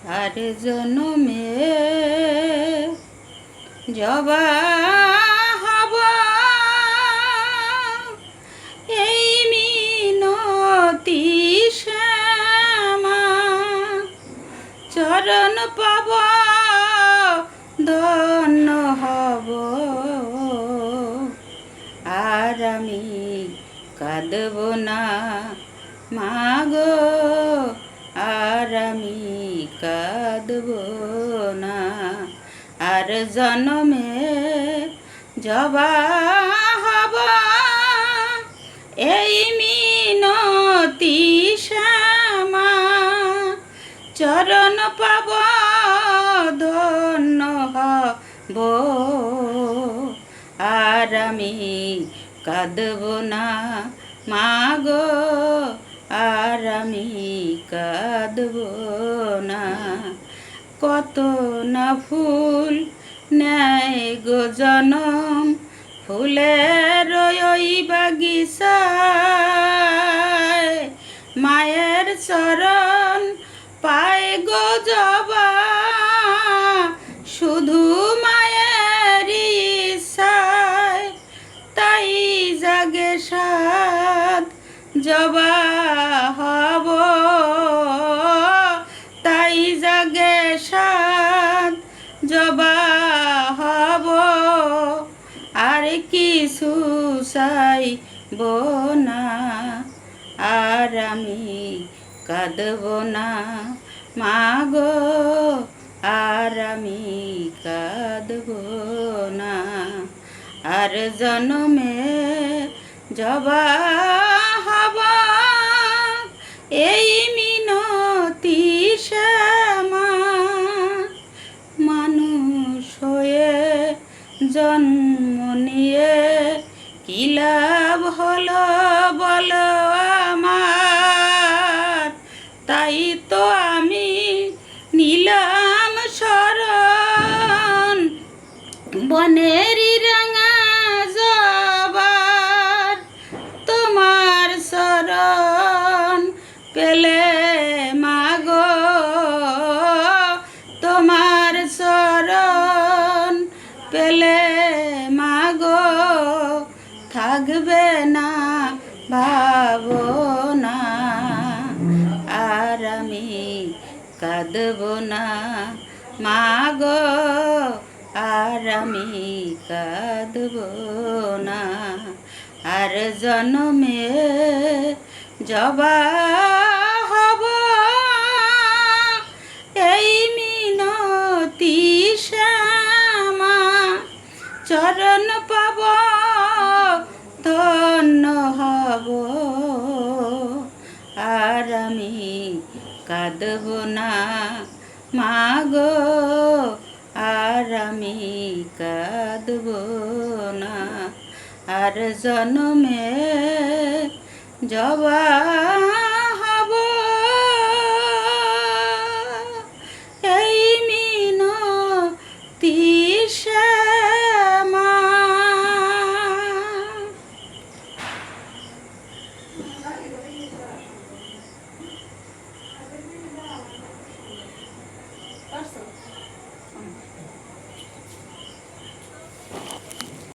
আর জনমে জবা হব এই মিনতি শ্যামা চরণ পাব ধন্য হব আর আমি কাঁদব না মাগো আর আমি কাঁদব না আর জনমে জবা হব এই মিনতি শ্যামা চরণ পাব ধন্য হব আর আমি কাঁদব না মাগো আর আমি কাঁদব না কত না ফুল নেয় গো জনম ফুলের ওই বাগিচায় মায়ের চরণ পায় গো জবা শুধু মায়ের ইচ্ছায় তাই জাগে সাদ জবা হব তাই জাগে সাদ জবা হব আর কিছু চাইব না আর আমি কাঁদব না মাগো আর আমি কাঁদব না আর জনমে জবা হব এই মিনতি শ্যামা মানুষ হয়ে জন্ম নিয়ে কি লাভ হলো বলো আমার তাই তো আমি নিলাম শরণ বনেরই রাঙা জবার তোমার শরণ পেলে মাগো তোমার শরণ পেলে মাগো থাকবে না ভাবনা আর আমি কাঁদব না মাগো আর আমি কাঁদব না আর জনমে জবা হব এই মিনতি শ্যামা চরণ পাব ধন্য হব আর আমি কাঁদব না মাগো আর আমি কাঁদব না আর জনমে জবা